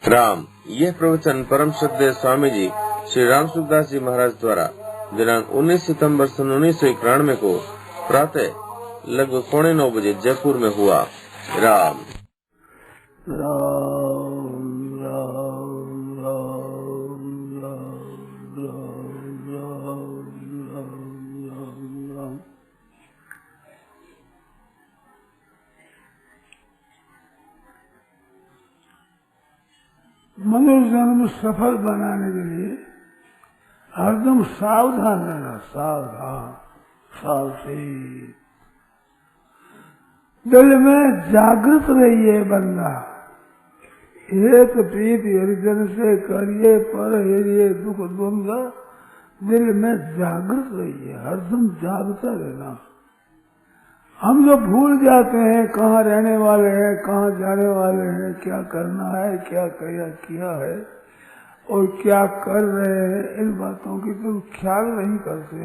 राम। यह प्रवचन परम श्रद्धेय स्वामी जी श्री राम सुखदास जी महाराज द्वारा दिनांक 19 सितंबर सन 1991 को प्रातः लगभग 8:45 बजे जयपुर में हुआ। राम राम राम राम राम राम राम राम राम। मनुष्य जन्म सफल बनाने के लिए हरदम सावधान रहना, सावधान सावधान। दिल में जागृत रहिए बंदा, हेत प्रीत हरिजन से करिए पर हेरिए दुख द्वंद। दिल में जागृत रहिए, हरदम जागता रहना। हम जो भूल जाते हैं कहाँ रहने वाले हैं, कहाँ जाने वाले हैं, क्या करना है, क्या किया है और क्या कर रहे हैं, इन बातों की तो ख्याल नहीं करते।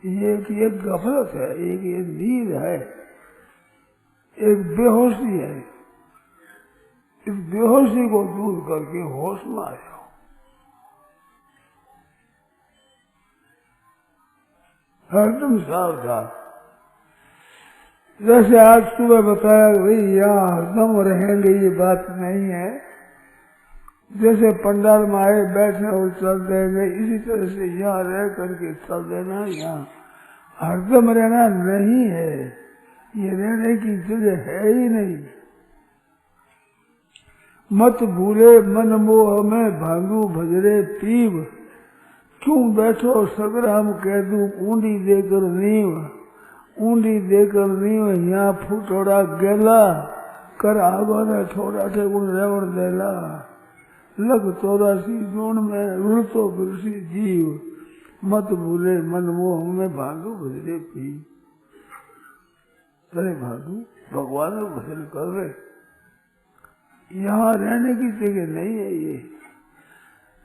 ये गफलत है, एक ये नींद है, एक बेहोशी है। इस बेहोशी को दूर करके होश में आ जाओ। हरदम सावधान। जैसे आज सुबह बताया भाई यहाँ हरदम रहेंगे, ये बात नहीं है। जैसे पंडाल में आए बैठे और चल देंगे, इसी तरह से यहाँ रह करके चल देना। यहाँ हरदम रहना नहीं है, ये रहने की जगह है ही नहीं। मत भूले मन मोह में भांगू भजरे पीव, क्यों बैठो सगराम कह दूं ऊंडी देकर नींव। ऊंडी देकर नींव यहाँ फुटोड़ा गेला, कर आगो ने थोड़ा ठेकुन रेवण देला। लग 84 जोन में रुण तो बिरसी जीव, मत भूले मन मोह में भांगू भजरे पीव। अरे भागू भगवान को भजन कर रहे, यहाँ रहने की जगह नहीं है। ये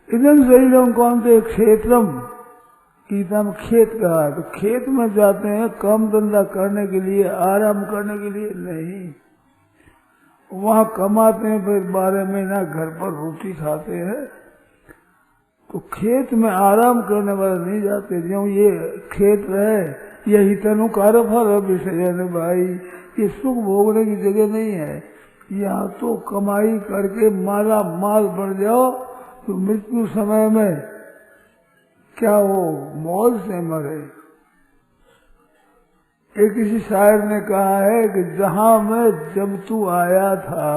इधर शरीरम कौन थे क्षेत्रम, गीता में खेत कहा, तो खेत में जाते हैं काम धंधा करने के लिए, आराम करने के लिए नहीं। वहाँ कमाते हैं, फिर 12 महीना घर पर रोटी खाते हैं। तो खेत में आराम करने वाले नहीं जाते। जो ये खेत रहे यही तनु कारफल है विषय भाई, ये सुख भोगने की जगह नहीं है। यहाँ तो कमाई करके माला माल बढ़ जाओ तो मृत्यु समय में क्या वो मौज से मरे। एक किसी शायर ने कहा है कि जहां मैं जब तू आया था,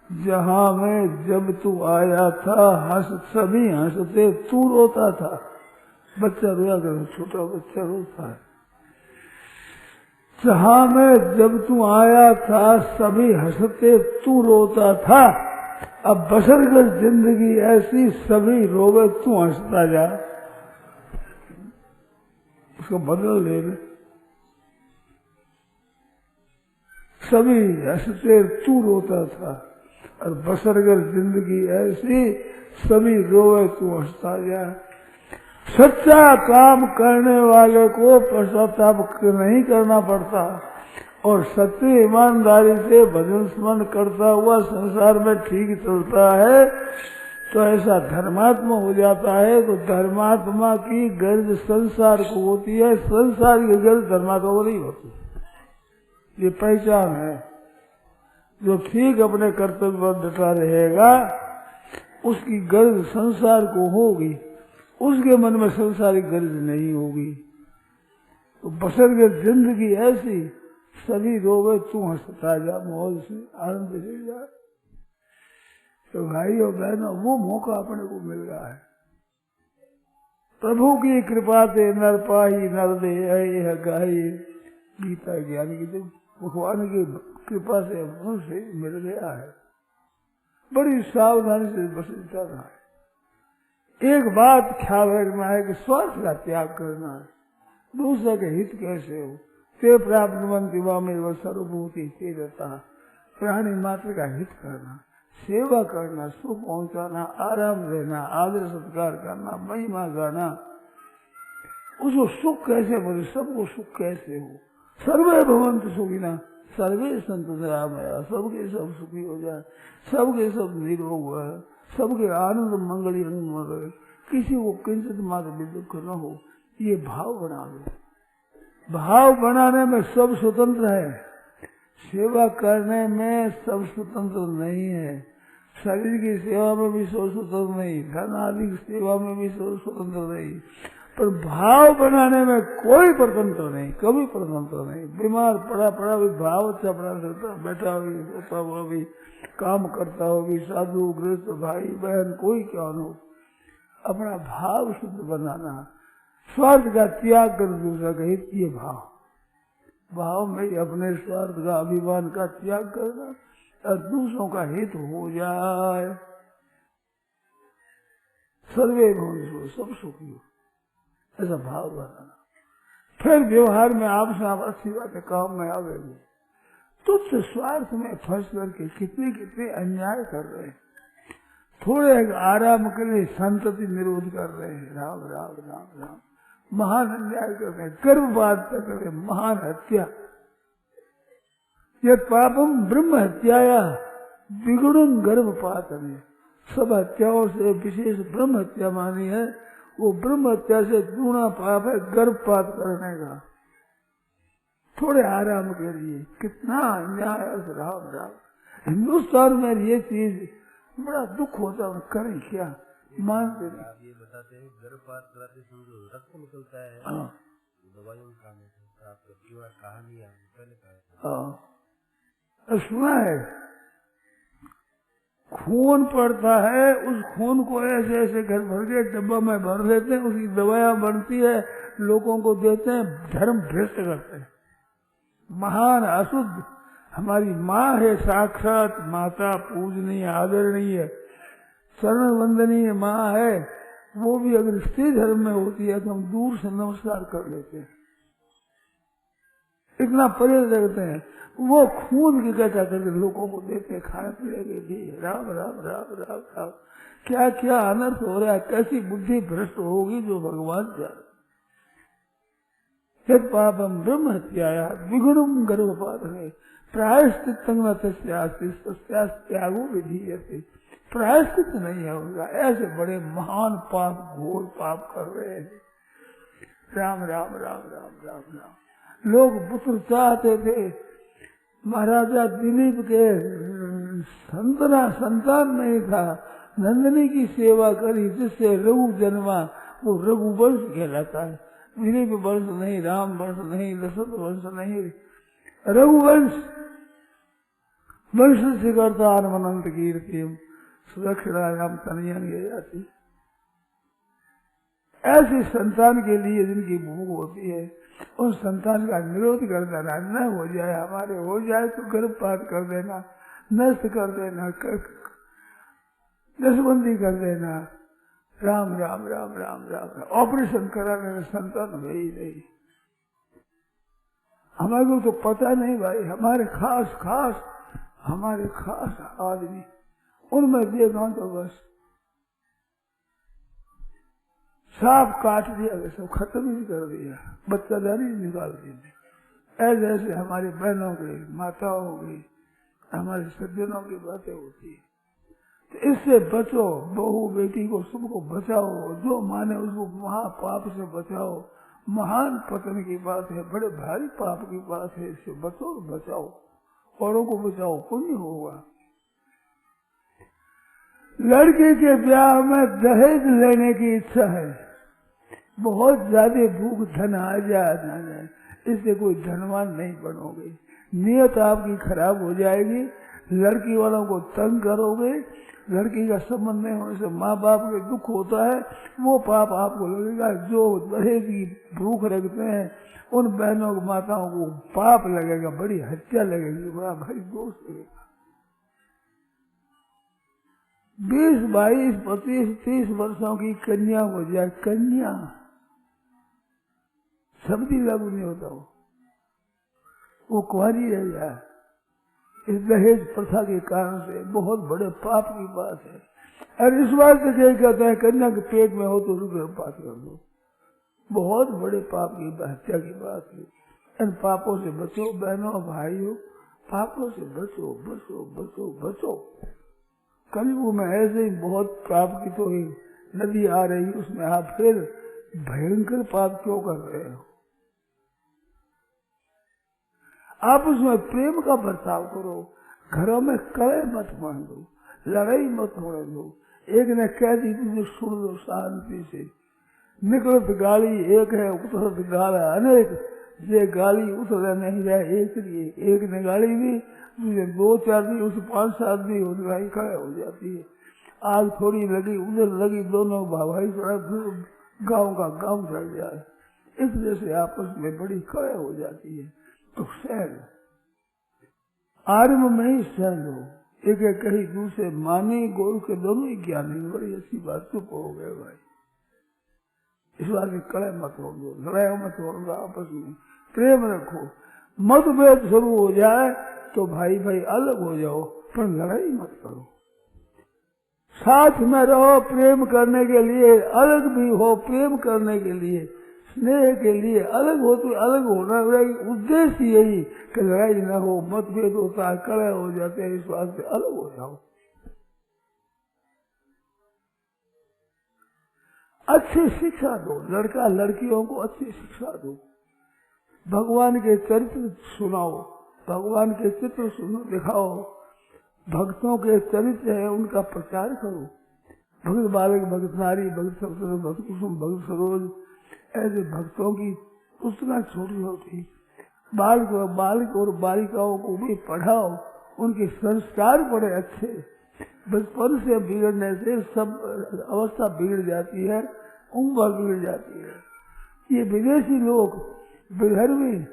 जहां मैं जब तू आया था, सभी हंसते तू रोता था। बच्चा रोया कर, छोटा बच्चा रोता है। जहां मैं जब तू आया था सभी हंसते तू रोता था, अब बसर कर जिंदगी ऐसी सभी रोवे तू हंसता जा। उसको बदल ले। सभी हंसते तू रोता था और बसर कर जिंदगी ऐसी सभी रोवे तू हंसता जा। सच्चा काम करने वाले को पश्चाताप नहीं करना पड़ता और सच्ची ईमानदारी से भजन स्मरण करता हुआ संसार में ठीक चलता है तो ऐसा धर्मात्मा हो जाता है। तो धर्मात्मा की गर्ज संसार को होती है, संसार की गर्ज धर्मात्मा को नहीं होती। ये पहचान है। जो ठीक अपने कर्तव्य पर डटा रहेगा उसकी गर्ज संसार को होगी, उसके मन में संसारिक गर्ज नहीं होगी। तो बसर के जिंदगी ऐसी सभी रोवे तू हंसता जा, मौज से आनंद ले जा। तो भाई और बहनों वो मौका अपने को मिल रहा है। प्रभु की कृपा से नर पाही नर दे है गाई, गीता ज्ञान की तो भगवान की कृपा से मनुष्य मिल गया है। बड़ी सावधानी से बस चलना है। एक बात ख्याल रखना है कि स्वार्थ का त्याग करना है। दूसरे के हित कैसे हो, ते प्राप्त मंत्री में सर्वभूति से रहता। प्राणी मात्र का हित करना, सेवा करना, सुख पहुंचाना, आराम देना, आदर सत्कार करना, महिमा गाना। उसको सुख कैसे बोले, सबको सुख कैसे हो। सर्वे भवन्तु सुखिनः, सर्वे संत निरामया, सबके सब सुखी हो जाए, सबके सब निरोग हो, सबके आनंद मंगल मंगल, किसी को किंचित मात्र भी दुख न हो, ये भाव बना लो। भाव बनाने में सब स्वतंत्र है, सेवा करने में सब स्वतंत्र नहीं है। शरीर की सेवा में भी सब स्वतंत्र नहीं, धन आदि की सेवा में भी सब स्वतंत्र नहीं, पर भाव बनाने में कोई स्वतंत्र नहीं, कभी स्वतंत्र नहीं। बीमार पड़ा भी भाव अच्छा बना सकता, बैठा हो भी, सोता हुआ भी, काम करता हो भी, साधु गृहस्थ भाई बहन कोई क्या हो, अपना भाव शुद्ध बनाना, स्वार्थ का त्याग कर दूसरा का हित, ये भाव में अपने स्वार्थ का अभिमान का त्याग करना और दूसरों का हित हो जाए। सर्वे भवन्तु, सब सुखी हो, ऐसा भाव बनाना। फिर व्यवहार में आपसे आप अच्छी बातें काम में आवेगी। तुझसे स्वार्थ में फंस करके कितने कितने अन्याय कर रहे हैं, थोड़े आराम के लिए संतति निरोध कर रहे हैं, राम राम राम राम, महान अन्याय कर रहे हैं, गर्भपात कर रहे हैं, महान हत्या। यह पापम ब्रह्म हत्याया विगुणम गर्भपात में, सब हत्याओं से विशेष ब्रह्म हत्या मानी है, वो ब्रह्म हत्या से दूना पाप है गर्भपात करने का। थोड़े आराम के लिए कितना अन्याय, राम राम। हिंदुस्तान में ये चीज बड़ा दुख होता है, करें क्या, मानते नहीं। आप ये बताते हैं गर्भपात कराते समय रक्त निकलता है, हाँ, दवाइयों में काम होता है, आपका जीवन कहानी है पहले कहा। हाँ, सुना है, खून पड़ता है, उस खून को ऐसे ऐसे घर भर के डब्बा में भर देते हैं, उसकी दवाइयां बनती है, लोगों को देते हैं, धर्म भ्रष्ट करते हैं। महान अशुद्ध हमारी माँ है, साक्षात माता, पूजनीय आदरणीय शरण वंदनीय माँ है, वो भी अगर स्त्री धर्म में होती है तो हम दूर से नमस्कार कर लेते हैं, इतना परे लगते हैं। वो खून की कहता करके लोगों को देते खाने पीने के लिए, राम राम राम राम राम, क्या क्या अनर्थ हो रहा है, कैसी बुद्धि भ्रष्ट होगी जो भगवान जाने। यद पापम ब्रह्म हत्याया विगुणम गर्भपात है, प्रायश्चित त्यागो विधीयते, प्रायश्चित नहीं होगा, ऐसे बड़े महान पाप, घोर पाप कर रहे हैं। राम राम राम राम राम राम। लोग पुत्र चाहते थे, महाराजा दिलीप के संतान नहीं था, नंदिनी की सेवा करी जिससे रघु जन्मा, वो रघुवंश कहलाता है। दिलीप वंश नहीं, राम वंश नहीं, दशरथ वंश नहीं, रघुवंश। वंश से करता अनंत कीर्ति सुरक्षायाम तनयन जाती। ऐसे संतान के लिए जिनकी भूख होती है, उन संतान का निरोध कर देना, न हो जाए, हमारे हो जाए तो गर्भपात कर देना, नष्ट कर देना, नसबंदी कर देना, राम राम राम राम राम। ऑपरेशन कराने में संतान वही नहीं, हमारे को तो पता नहीं भाई, हमारे खास आदमी, उनमें देखा तो बस सांप काट दिया, सब खत्म ही कर दिया, बच्चादारी निकाल दी। ऐसे ऐसे हमारी बहनों की, माताओं की, हमारे सज्जनों की बातें होती है। तो इससे बचो, बहू बेटी को सबको बचाओ, जो माने उसको महापाप से बचाओ। महान पतन की बात है, बड़े भारी पाप की बात है, इससे बचो, बचाओ, औरों को बचाओ, पुण्य होगा। लड़के के ब्याह में दहेज लेने की इच्छा है, बहुत ज्यादा भूख, धन आ जाए, इससे कोई धनवान नहीं बनोगे, नियत आपकी खराब हो जाएगी, लड़की वालों को तंग करोगे, लड़की का संबंध नहीं होने से माँ बाप को दुख होता है, वो पाप आपको लगेगा। जो दहेज की भूख रखते हैं उन बहनों को, माताओं को पाप लगेगा, बड़ी हत्या लगेगी, बड़ा भारी दोष लगेगा। 20, 22, 25, 30 वर्षों की कन्या हो जाए, कन्या शब्दी लागू नहीं होता, वो कुंवारी रह जाए, इस दहेज प्रथा के कारण से बहुत बड़े पाप की बात है। और इस बात से क्या कहता है, कन्या के पेट में हो तो गर्भपात कर दो, बहुत बड़े पाप की, हत्या की बात है। इन पापों से बचो बहनों भाइयों, पापों से बचो बचो बचो बचो। कलयुग में ऐसे ही बहुत पाप की तो नदी आ रही, उसमें आप फिर भयंकर पाप क्यों कर रहे हो? आप उसमें प्रेम का बर्ताव करो, घरों में कलह मत बांधो, लड़ाई मत होने दो। एक ने कह दी तुझे सुन लो शांति से, निकलत गाली एक है उतरत गाला अनेक, ये गाली उतर नहीं रहा एक लिए। एक ने गाली दी, तुझे 2-4 दी, उसे 5-7 दी, लड़ाई खड़े हो जाती है। आज थोड़ी लगी उधर लगी, दोनों भाई गांव का गांव चढ़ जाए, इस वजह से आपस में बड़ी खड़े हो जाती है। तो सहन आरंभ में ही सहन हो, एक एक कही दूसरे मानी गोरु के दोनों ही ज्ञानी, बड़ी अच्छी बात। चुप हो गए भाई, इस बात की कड़े मत हो दो, लड़ाई मत हो दो, आपस में प्रेम रखो। मतभेद शुरू हो जाए तो भाई भाई अलग हो जाओ, पर लड़ाई मत करो। साथ में रहो प्रेम करने के लिए, अलग भी हो प्रेम करने के लिए, स्नेह के लिए। अलग हो तो अलग होना, उद्देश्य यही कि लड़ाई न हो, मतभेद होता है, कड़े हो जाते हैं, इस बात से अलग हो जाओ। अच्छी शिक्षा दो, लड़का लड़कियों को अच्छी शिक्षा दो। भगवान के चरित्र सुनाओ, भगवान के चित्र सुनो, दिखाओ। भक्तों के चरित्र है उनका प्रचार करो। भगत बालक, भगत नारी, भगत सप्तम, भगत कुसुम, भगत सरोज, ऐसे भक्तों की पुस्तकें छोटी होती। बालक और बालिकाओं को भी पढ़ाओ, उनके संस्कार बड़े अच्छे। बचपन से बिगड़ने से सब अवस्था बिगड़ जाती है, उम्र बिगड़ जाती है। ये विदेशी लोग घर में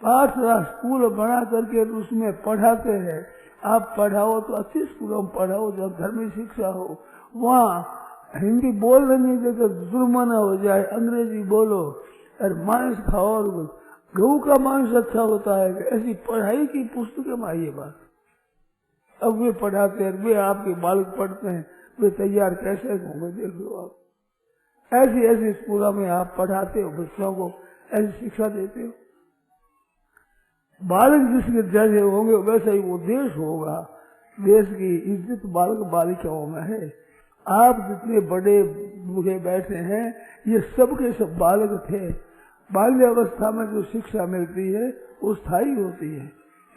पाठशाला स्कूल बना करके उसमें पढ़ाते हैं। आप पढ़ाओ तो अच्छे स्कूलों में पढ़ाओ, जहाँ धर्मी शिक्षा हो। वहाँ हिंदी बोलने नहीं देते, जुर्माना हो जाए, अंग्रेजी बोलो और मांस खाओ, और गऊ का मांस अच्छा होता है। ऐसी पढ़ाई की पुस्तकें में आई बात। अब वे पढ़ाते हैं, वे आपके बालक पढ़ते हैं, वे तैयार कैसे होंगे देख लो आप। ऐसी ऐसी स्कूलों में आप पढ़ाते हो, बच्चों को ऐसी शिक्षा देते हो। बालक जिसके जैसे होंगे वैसा ही वो देश होगा। देश की इज्जत बालक बालिकाओं में है। आप जितने बड़े बूढ़े बैठे हैं, ये सब के सब बालक थे। बाल्यावस्था में जो शिक्षा मिलती है वो स्थायी होती है।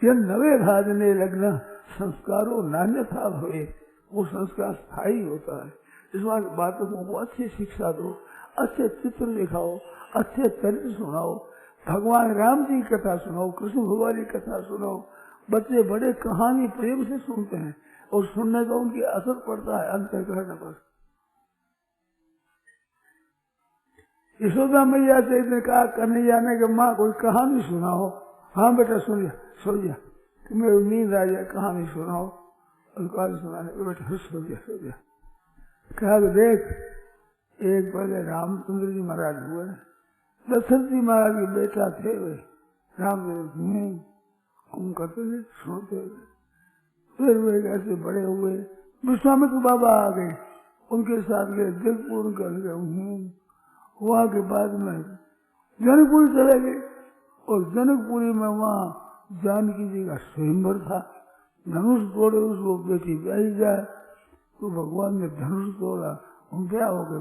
यह नवे भाजने लगना संस्कारों नान्यथा भवे, वो संस्कार स्थायी होता है। इस बातों को अच्छी शिक्षा दो, अच्छे चित्र दिखाओ, अच्छे चरित्र सुनाओ। भगवान राम जी की कथा सुनाओ, कृष्ण भगवान की कथा सुनाओ। बच्चे बड़े कहानी प्रेम से सुनते हैं और सुनने का उनकी असर पड़ता है अंतःकरण पर। यशोदा मैया से ने कहा कन्हैया ने कि माँ कोई कहानी सुनाओ। हाँ बेटा सो जा, तुम्हें नींद आ जाए, कहानी सुनाओ। और कहानी सुनाने बेटा सो जा। कहा देख, एक पहले रामचंद्र जी महाराज हुए, दशरथ जी महाराज के बेटा थे वे। राम हम करते थे, सुनते थे। फिर वे कैसे बड़े हुए, विश्वामित्र बाबा आ गए, उनके साथ गए जगपुर कर गए। वहाँ के बाद में जनकपुरी चले गए, और जनकपुरी में वहाँ जानकी जी का स्वयंवर था। धनुष तोड़े, उसको बेटी ब्याही जाए, तो भगवान ने धनुष तोड़ा, हम क्या हो गए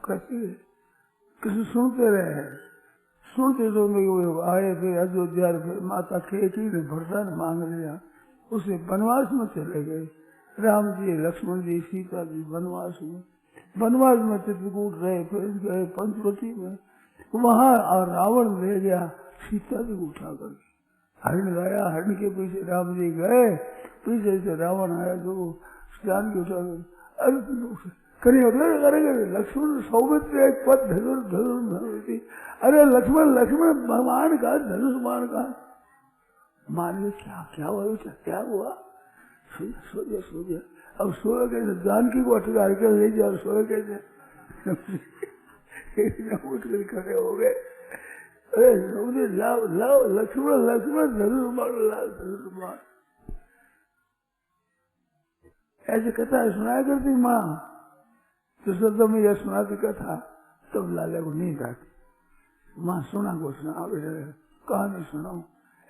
कैसे किसी सुनते रहे। सुनते आए, फिर अयोध्या, फिर माता केकई ने वरदान मांग लिया, उसे वनवास में चले गए। राम जी, लक्ष्मण जी, सीता जी वनवास में चित्रकूट रहे, फिर गए पंचवटी में। वहाँ रावण ले गया सीता जी उठा कर, हरण लाया, हरण के पीछे राम जी गए, पीछे से रावण आया जो जान के उठा कर करेंगे लक्ष्मण सौमित्र एक पद धनुष। अरे लक्ष्मण भगवान का धनुष मान का मान क्या हुआ, क्या हुआ? सो जा। अब सोए कैसे? जानकी को अटका के ले जाओ, सोए कैसे? उठ कर खड़े हो गए। अरे लाओ लक्ष्मण धनुष मान। ऐसे कथा सुनाया करती माँ, तो सदा में यह सुनाती कथा, तब लाले को नींद आती। माँ सुना को सुना, कहानी सुनाओ,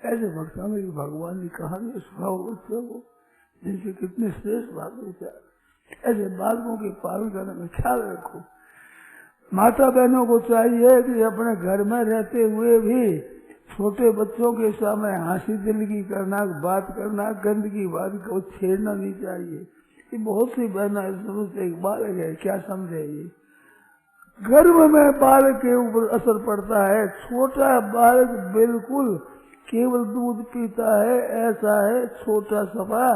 ऐसे भक्तों में भगवान की कहानी सुनाओ बच्चों को, जिनसे कितने श्रेष्ठ बात होता है। ऐसे बालकों के पालन करने में ख्याल रखो। माता बहनों को चाहिए कि अपने घर में रहते हुए भी छोटे बच्चों के सामने हंसी दिलगी करना, बात करना, गंदगी बात को छेड़ना नहीं चाहिए। ये बहुत सी बहना समझते एक बालक है, क्या समझे ये। गर्भ में बालक के ऊपर असर पड़ता है। छोटा बालक बिल्कुल केवल दूध पीता है, ऐसा है छोटा सफा,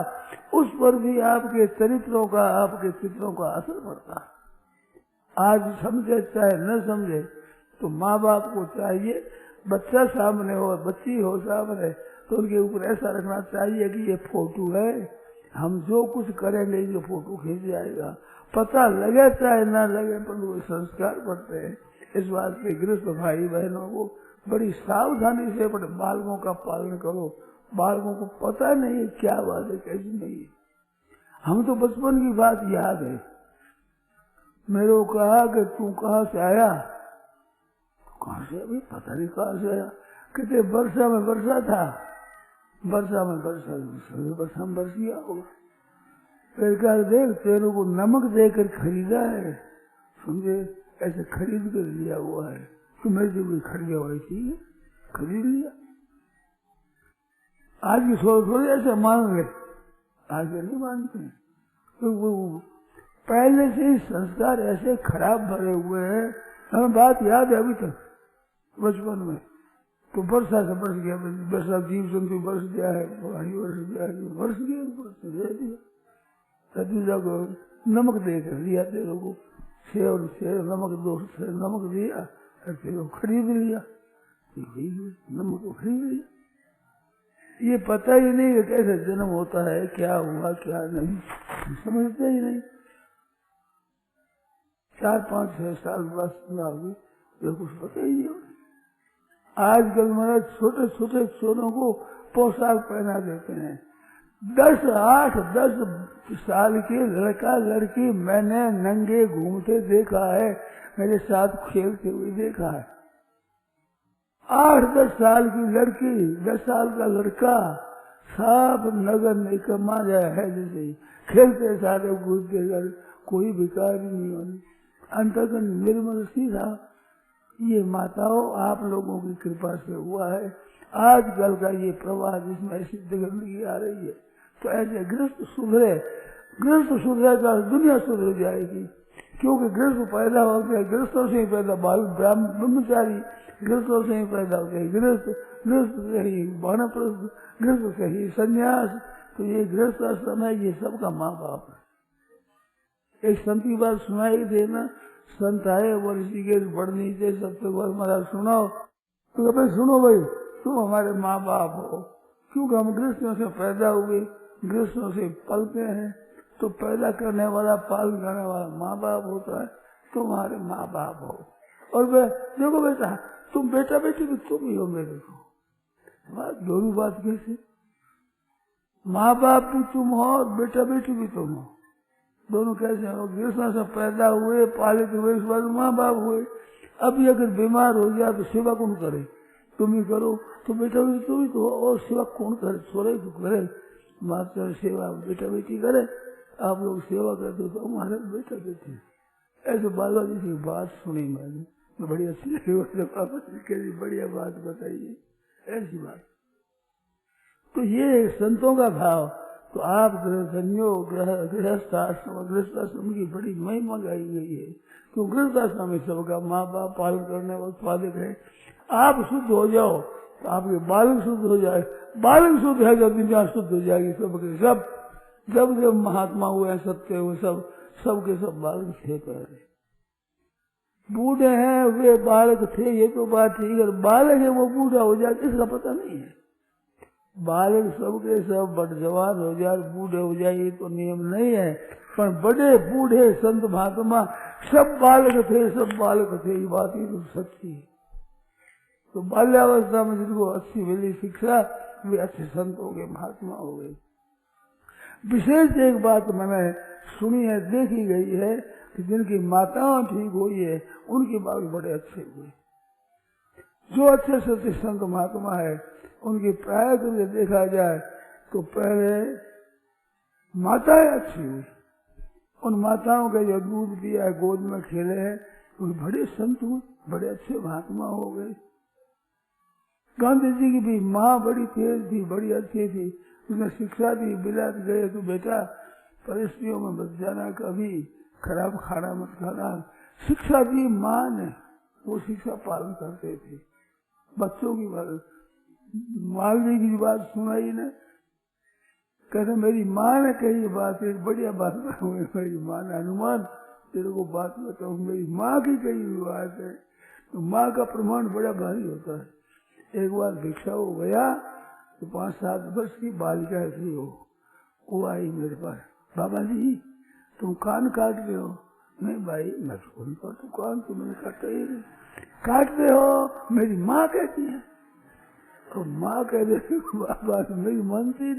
उस पर भी आपके चरित्रों का, आपके चित्रों का असर पड़ता है। आज समझे चाहे न समझे, तो माँ बाप को चाहिए बच्चा सामने हो, बच्ची हो सामने, तो उनके ऊपर ऐसा रखना चाहिए कि ये फोटो है, हम जो कुछ करेंगे ये फोटो खींच जाएगा। पता लगे चाहे ना लगे, पर वो संस्कार पड़ते हैं। इस बात पे गृहस्थ भाई बहनों को बड़ी सावधानी से अपने बालकों का पालन करो। बालकों को पता नहीं है क्या बात है, कैसी नहीं है। हम तो बचपन की बात याद है, मेरे को कहा कि तू कहाँ से आया? कहाँ से? अभी पता नहीं कहाँ से आया। कहते वर्षा में वर्षा था, वर्षा में वर्षा में बरस गया होगा। फिर कहा देख तेरे को नमक देकर खरीदा है, समझे, ऐसे खरीद कर लिया हुआ है, तो मेरे से कोई खरीदा हुआ थी, खरीद लिया। आज की थोड़ी ऐसे मान गए, आज नहीं मानते। तो वो पहले से ही संस्कार ऐसे खराब भरे हुए हैं। हमें बात याद है अभी तक बचपन में, तो वर्षा से बरस गया, वर्षा जीव जंतु बरस गया है, वर्ष गया, वर्ष गया, दे दिया। रतीजा को नमक देकर लिया, तेरे को सेव से नमक, दो से नमक दिया, तेरे को खरीद लिया, नमक को खरीद लिया। ये पता ही नहीं है कैसे जन्म होता है, क्या हुआ क्या नहीं, समझते ही नहीं। 4-5-6 साल बस ना हुई, ये कुछ पता ही नहीं। आजकल मेरे छोटे छोटे छोरों को पोशाक पहना देते हैं। 10-8-10 साल के लड़का लड़की मैंने नंगे घूमते देखा है, मेरे साथ खेलते हुए देखा है। 8-10 साल की लड़की, 10 साल का लड़का, सब नगर निकम्मा है, जैसे खेलते सारे कूदते कर, कोई भिखारी नहीं होनी, अंतर्गत निर्मल सीधा। ये माताओं आप लोगों की कृपा से हुआ है। आजकल का ये प्रवाह जिसमें ऐसी गंदगी आ रही है, तो ऐसे गृहस्थ सुधरेगा, दुनिया सुधर जाएगी। क्योंकि गृहस्थ पैदा होते हैं, गृहस्थों से ही पैदा बाल ब्रह्मचारी, गृहस्थों से ही पैदा होते हैं गृहस्थ, गृहस्थ से ही वानप्रस्थ, गृहस्थ से ही संन्यास। तो ये गृहस्थ आश्रम है, ये सबका माँ बाप है। एक संत की बात सुनाई देना, संत आए वो ऋषिकेश बढ़नी से सबसे बार महाराज सुनाओ, तो भाई सुनो भाई, तुम हमारे माँ बाप हो, क्योंकि हम गृहस्थों से पैदा हुए, गृहस्थों से पलते हैं, तो पैदा करने वाला पालन करने वाला माँ बाप होता है, तुम हमारे माँ बाप हो। और देखो बेटा, तुम बेटा बेटी भी तुम ही हो मेरे को। दोनों बात कैसे? माँ बाप भी तुम हो और बेटा बेटी भी तुम हो, दोनों कैसे हो? गृहस्थों से पैदा हुए, पालित हुए, इस बात माँ बाप हुए। अभी अगर बीमार हो गया तो सेवा कौन करे? तुम ही करो। तो बेटा बेटी तुम ही तो, और सेवा कौन करे? छोड़े तो करे, माता सेवा बेटा बेटी करे, आप लोग सेवा करते हो तो हमारे बेटा बेटी। ऐसे बाबा जी की बात सुनी मैंने, बड़ी अच्छी लगी, बढ़िया बात बताइए, ऐसी बात। तो ये संतों का भाव। तो आप गृहस्थाश्रम की बड़ी महिमा गाई गई है, क्यों गृहस्थाश्रम में सबका माँ बाप पालन करने वाले उत्पादक है। आप शुद्ध हो जाओ तो आपके बालक शुद्ध हो जाए, बालक शुद्ध है जब दुनिया शुद्ध हो जाएगी सबके सब। जब जब महात्मा हुए, सत्य हुए, सबके सब बालक थे पहले। बूढ़े हैं वे बालक थे, ये तो बात ठीक है। बालक है वो बूढ़ा हो जाए इसका पता नहीं है। बालक सबके सब बड़ जवान हो जाए, बूढ़े हो जाए, ये तो नियम नहीं है। पर बड़े बूढ़े संत महात्मा सब बालक थे, सब बालक थे, ये बात ही तो सच्ची है। तो बाल्यावस्था में जिनको अच्छी मिली शिक्षा, वे अच्छे संत हो गए, महात्मा हो गए। विशेष एक बात मैंने सुनी है, देखी गई है कि जिनकी माताएं ठीक हुई है, उनके बाल बड़े अच्छे हुए। जो अच्छे सत्य संत महात्मा है उनकी प्राय करके देखा जाए तो पहले माताएं अच्छी हुई, उन माताओं के जो दूध पिया गोद में खेले हैं वो बड़े संत हुए, बड़े अच्छे महात्मा हो गए। गांधी जी की भी माँ बड़ी तेज थी, बड़ी अच्छी थी, उसने शिक्षा दी, बिलात गए तो बेटा परिस्थितियों में मत जाना, कभी खराब खाना मत खाना, शिक्षा दी माँ ने, वो शिक्षा पालन करते थे। बच्चों की बात, मालवी की बात सुनाई ने, कहते मेरी माँ ने कही बात, एक बढ़िया बात बताऊंगी, मेरी माँ ने, हनुमान तेरे को बात बताऊं, मेरी माँ की कही हुई बात है। तो माँ का प्रमाण बड़ा भारी होता है। एक बार भिक्षा हो गया तो 5-7 वर्ष की बालिका थी, वो आई मेरे पास, बाबा जी तुम कान काट रहे हो? नहीं भाई मैं तो नहीं काटू कान, तो मैंने काटा ही नहीं। काटते हो? मेरी माँ कहती है। तो माँ कह रही बाबा मेरी मानती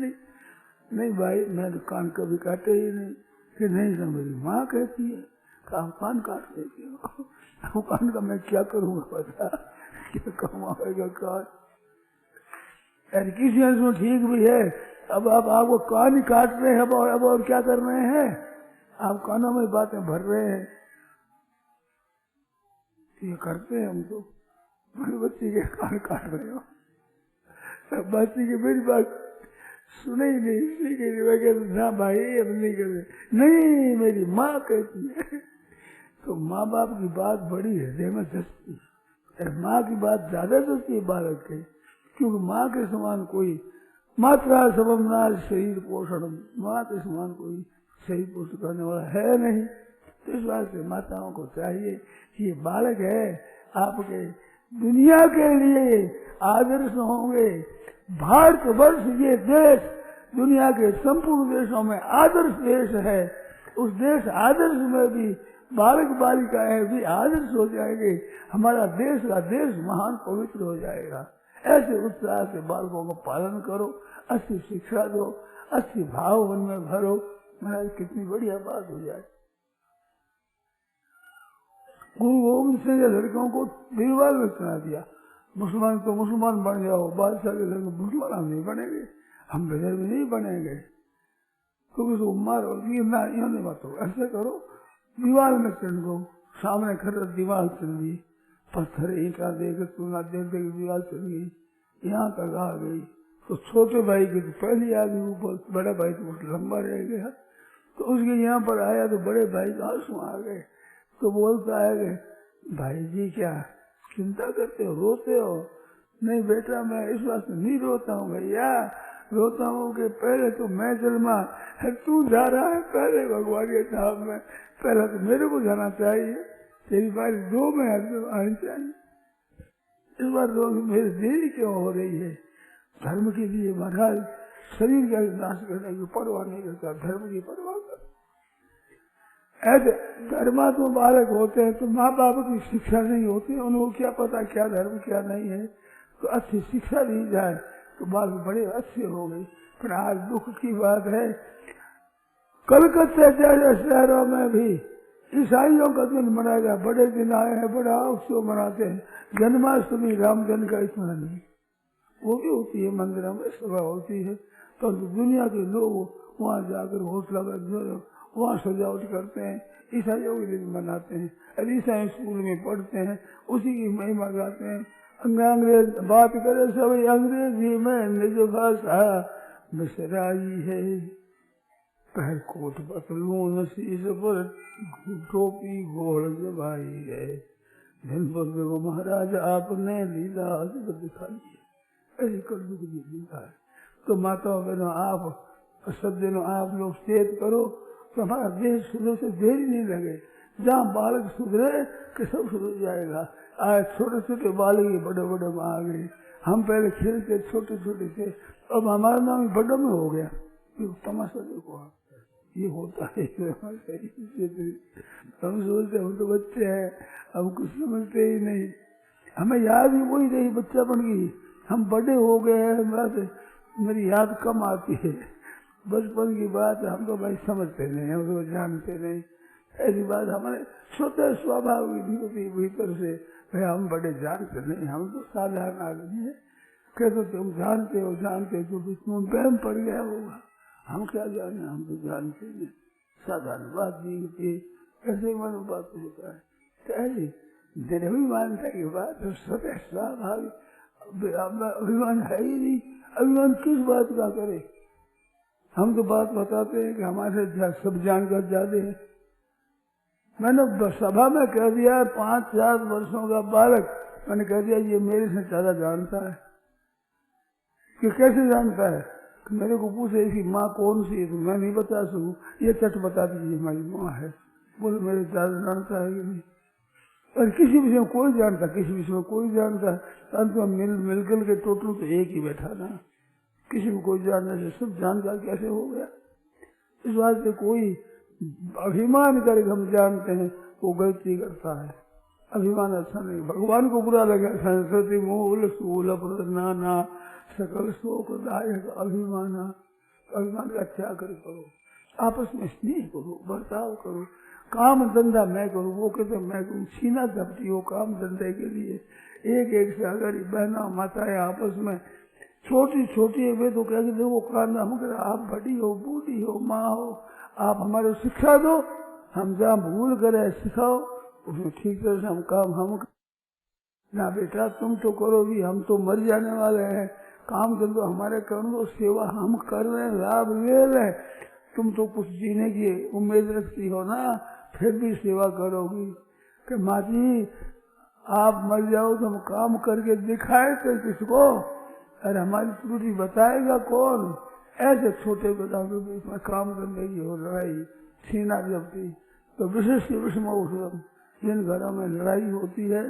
नहीं भाई मैं तो कान कभी काटे ही नहीं। कि नहीं तो मेरी माँ कहती है, आप कान काट देते हो। कान का मैं क्या करूँगा पता, क्या कमाएगा कान। यार किसी अंश में ठीक भी है, अब आप आपको कान ही काट रहे हैं, अब और क्या कर रहे हैं, आप कानों में बातें भर रहे हैं। ये करते हैं हम तो, मेरे बच्चे के कान काट रहे हो, बच्चे की मेरी बात सुने ही नहीं, इसी के लिए ना भाई अब नहीं करे, नहीं मेरी माँ कहती है। तो माँ बाप की बात बड़ी हृदय में धसती, माँ की बात ज्यादा धसती है बालक के, क्योंकि माँ के समान कोई मात्रा सबमनाज शरीर पोषण, माँ के समान कोई शरीर पोषण करने वाला है नहीं। तो इस बात से माताओं को चाहिए कि ये बालक है आपके दुनिया के लिए आदर्श होंगे। भारतवर्ष ये देश दुनिया के संपूर्ण देशों में आदर्श देश है, उस देश आदर्श में भी बालक बालिकाएं भी आदर्श हो जाएंगे, हमारा देश का देश महान पवित्र हो जाएगा। ऐसे उत्साह से बालकों को पालन करो, अच्छी शिक्षा दो, अच्छी भाव उनमें भरो, महाराज कितनी बढ़िया बात हो जाए। गुरु गोविंद सिंह ने लड़कों को बीरवाल में चुना दिया, मुसलमान तो मुसलमान बन जाओ, बादशाह के लड़के मुसलमान हम नहीं बनेंगे, हम बेदर में नहीं बनेंगे, तो उसको मारो नहीं मत हो, ऐसे करो दीवार में चढ़ दो, सामने खड़ा दीवार चढ़ गई, पत्थर ईंटा देकर चूना दे दीवार चढ़ गई, यहाँ तक आ गई। तो छोटे भाई की तो पहली आ गई ऊपर, बड़ा भाई तो लंबा रह गया, तो उसके यहाँ पर आया तो बड़े भाई का आंसू आ गए। तो बोलता है भाई जी क्या चिंता करते हो, रोते हो? नहीं बेटा मैं इस बात में नहीं रोता हूँ भैया, रोता हूँ कि पहले तो मैं जन्मा है, तू जा रहा है पहले भगवान के साहब में, पहले तो मेरे को जाना चाहिए, तेरी बारी 2 में आनी चाहिए, इस बार मेरी देरी क्यों हो रही है? धर्म के लिए महाराज शरीर का नाश करने की परवाह नहीं करता, धर्म की परवाह कर। ऐसे धर्मात्मा बालक होते हैं तो माँ बाप की शिक्षा नहीं होती, उनको क्या पता क्या धर्म क्या नहीं है, तो अच्छी शिक्षा दी जाए तो बालक बड़े अच्छे हो गए। पर आज दुख की बात है, कलकत्ते जैसे शहरों में भी ईसाइयों का दिन मनाया गया, बड़े दिन आए हैं, बड़ा उत्सव मनाते हैं, जन्माष्टमी राम जन्म का स्मरण नहीं, वो भी होती है मंदिरों में सभा होती है, तो दुनिया के लोग वहाँ जाकर हौसला वहाँ सजावट करते हैं, ईसाइयों के दिन मनाते हैं, और ईसाई स्कूल में पढ़ते हैं, उसी की महिमा गाते हैं। अंग्रेज बात करे सब अंग्रेजी में निज भाषा मिसराई है, पहल कोट पतलून शीश पर टोपी घोड़ जबाई है, दिन पर महाराज आपने लीला दिखाई है, ऐसी कलयुग की लीला है। तो माताओं बहनों आप सब दिनों आप लोग चेत करो तो हमारा देश सुधर से देरी नहीं लगे, जहाँ बालक सुधरे कि सब सुधर जाएगा। आज छोटे छोटे बालक ही बड़े बड़े में आ गए, हम पहले खेलते छोटे छोटे थे, अब हमारा नाम बड़ों में हो गया। तमाशा देखो आप, ये होता है हम सोचते हम तो बच्चे हैं, हम कुछ समझते ही नहीं, हमें याद ही वही रही बच्चापन की, हम बड़े हो गए हैं, मेरी याद कम आती है, बचपन की बात हम तो भाई समझते नहीं, हम तो जानते नहीं, ऐसी बात हमारे स्वतः स्वभाव की होती भीतर से, भाई हम बड़े जानते नहीं, हम तो साधारण आदमी है। कहते तुम जानते हो जो विष्णु बहम पड़ गया होगा, हम क्या जाने, हम तो जानते नहीं, साधारण बात नहीं, ऐसे मन बात होता है। अभिमानता की बात है, स्वतः स्वाभाविक, अभिमान है ही नहीं। अभिमान किस बात का करे? हम तो बात बताते हैं कि हमारे सब जानकर ज्यादा है। मैंने सभा में कह दिया, 5-7 वर्षों का बालक, मैंने कह दिया ये मेरे से ज्यादा जानता है। कि कैसे जानता है? कि मेरे को पूछे इसकी माँ कौन सी है, तो मैं नहीं बता सकूं, ये चट बता दीजिए हमारी माँ है। बोले मेरे ज्यादा जानता है कि नहीं। और किसी विषय में कोई जानता, किसी विषय में कोई जानता, अंत में मिलकर के टोटल तो एक ही बैठा ना, किसी को कोई जानने से सब जानकार कैसे हो गया? इस बात से कोई अभिमान करके हम जानते हैं वो गलती करता है। अभिमान अच्छा नहीं, भगवान को बुरा लगे। सरस्वती मूल स्थूल नाना सकल शोकदायक अभिमान, अभिमान का त्याग करो, आपस में स्नेह करो, बर्ताव करो। काम धंधा मैं करूँ, वो कहते मैं करूँ, छीना झपटी हो काम धंधे के लिए। एक से अगर बहना माताएं आपस में छोटी वे तो कहते देखो काम हम कर, आप बड़ी हो बूढ़ी हो माँ हो, आप हमारे शिक्षा दो, हम जहाँ भूल करे सिखाओ, उसमें ठीक तरह से हम काम हम ना। बेटा तुम तो करोगी, हम तो मर जाने वाले हैं, काम धंधो हमारे कर दो, सेवा हम कर रहे हैं, लाभ ले रहे, तुम तो कुछ जीने की उम्मीद रखती हो ना, फिर भी सेवा करोगी। कि माँ जी आप मर जाओ तो हम काम करके दिखाए तो किसको, अरे हमारी त्रुटि बताएगा कौन? ऐसे छोटे बच्चों के बीच में काम करने की हो लड़ाई, छीना जबती, तो विशेष विषम औषधम, जिन घरों में लड़ाई होती है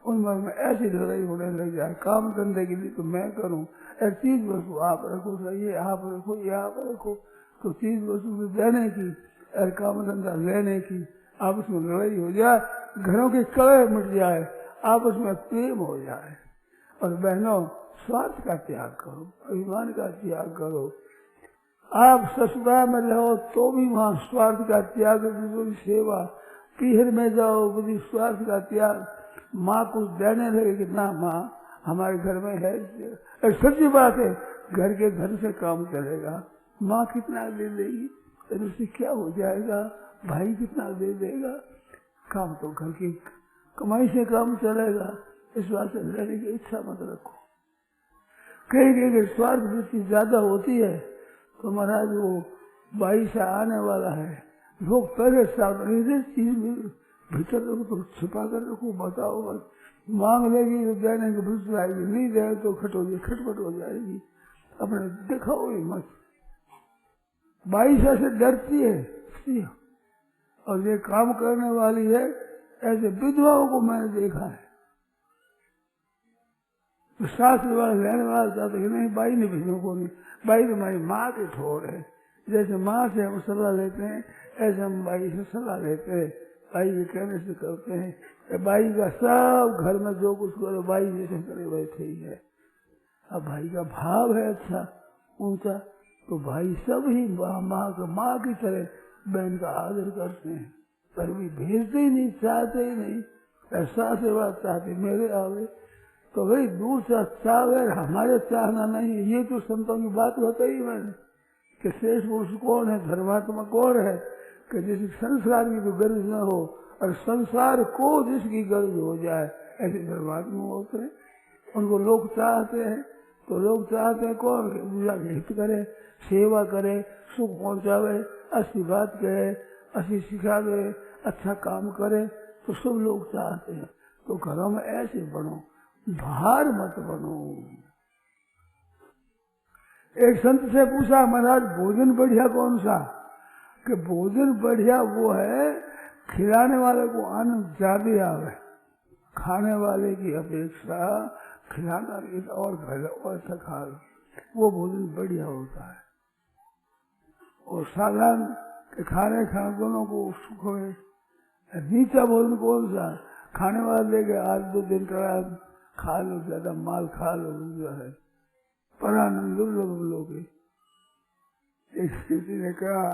उन घर में ऐसी लड़ाई होने लग जाए। काम धंधे के लिए तो मैं करूँ, चीज वस्तु आप रखो, ये आप रखो, ये आप रखो, तो चीज वस्तु देने की और काम धंधा लेने की आपस में लड़ाई हो जाए, घरों के कलह मिट जाए, आपस में प्रेम हो जाए। और बहनों स्वार्थ का त्याग करो, अभिमान का त्याग करो। आप ससुराल में रहो तो भी वहाँ स्वार्थ का त्याग, सेवा, पीहर में जाओ बुद्धि स्वार्थ का त्याग। माँ कुछ देने लगे कि ना माँ हमारे घर में है, सच्ची बात है, घर से काम चलेगा, माँ कितना दे देगी, तो उससे क्या हो जाएगा, भाई कितना दे देगा, काम तो घर की कमाई से काम चलेगा। इस बात से लेने की इच्छा मत रखो। कहीं स्वार्थ वृत्ति ज्यादा होती है तो महाराज वो 22 आने वाला है, लोग पहले सावधानी चीज भीतर रखो तो छिपा कर रखो, बताओ बस, मांग लेगी तो देने की भूत आएगी, नहीं दे तो खटपट हो जाएगी, अपने दिखाओ ही मत। 22 से डरती है और ये काम करने वाली है, ऐसे विधवाओं को मैंने देखा है। शास्त्र वाला लेने वाला चाहते कि नहीं बाई ने भेजो को नहीं, बाई तो हमारी माँ के ठोर है, जैसे माँ से हम सलाह लेते हैं ऐसे हम बाई से सलाह लेते हैं, बाई के कहने से करते हैं। बाई का सब घर में जो कुछ करो बाई जैसे करे वैसे ही है। अब भाई का भाव है अच्छा ऊंचा, तो भाई सब ही माँ की तरह बहन का आदर करते हैं, पर भी भेजते ही नहीं, चाहते ही नहीं, ऐसा सेवा चाहते मेरे आवे तो भाई दूर से चाहे हमारे चाहना नहीं। ये तो संतों की बात बताई मैंने कि श्रेष्ठ पुरुष कौन है, धर्मात्मा कौन है, कि जिसकी संसार की तो गर्ज न हो और संसार को जिसकी गर्ज हो जाए, ऐसे धर्मात्मा होते हैं। उनको लोग चाहते हैं, तो लोग चाहते हैं कौन, दूसरा हित करे, सेवा करे, सुख पहुंचावे, अच्छी बात कहे, अच्छी सिखा दे, अच्छा काम करे, तो सब लोग चाहते हैं। तो घरों में ऐसे बनो, भार मत बनो। एक संत से पूछा महाराज भोजन बढ़िया कौन सा, कि भोजन बढ़िया वो है खिलाने वाले को आनंद ज्यादा आवे, खाने वाले की अपेक्षा खिलाना और अच्छा खा लो, वो भोजन बढ़िया होता है। और साधारण के खाने दोनों को सुख है। नीचा भोजन कौन सा, खाने वाले लेके आज 2 दिन का खा लो, ज्यादा माल खा लो, जो है परानंद लोग। एक किसी ने कहा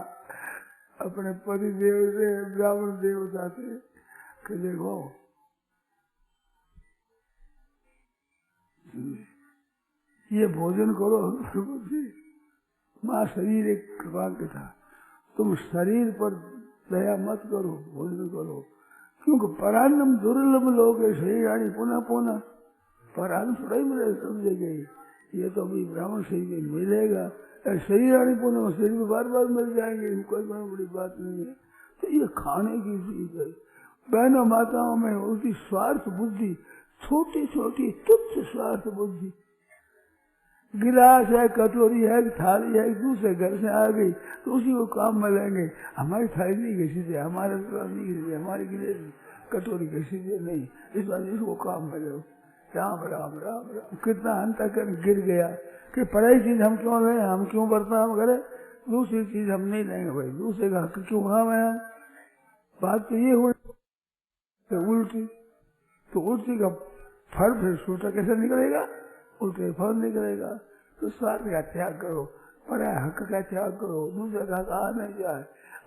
अपने पति देव से, ब्राह्मण देवता से कि देखो ये भोजन करो बुद्धि। माँ शरीर एक कृपांक था, तुम शरीर पर दया मत करो, भोजन करो, क्योंकि परान्नम दुर्लभ लोग है, शरीर आनी पुनः पुनः परान्न थोड़ा ही मिले समझे गई, ये तो अभी ब्राह्मण शरीर में मिलेगा, शरीर आनी पुनः शरीर में बार बार मिल जाएंगे, कोई बड़ी बात नहीं है। तो ये खाने की चीज है। बहनों माताओं में उसकी स्वार्थ बुद्धि, छोटी छोटी तुच्छ स्वार्थ बुद्धि, गिलास है, कटोरी है, थाली है, दूसरे घर से आ गई तो उसी को काम में लेंगे। हमारी थाली नहीं किसी से, हमारे नहीं किसी से, हमारी गिलास कटोरी किसी से नहीं, इस बार इसको काम में लो। राम राम राम राम, कितना अंतःकरण गिर गया कि पढ़ाई चीज हम क्यों लें, हम क्यों बर्ताव करें, दूसरी चीज हम नहीं लेंगे भाई, दूसरे का हक क्यों खावे हम। बात तो ये हुई उल्टी, तो उल्टी का फल फिर सूटा कैसे निकलेगा, उल्टे फल निकलेगा। तो स्वार्थ का त्याग करो, पराया हक का त्याग करो, दूसरे का कहा नहीं जाए।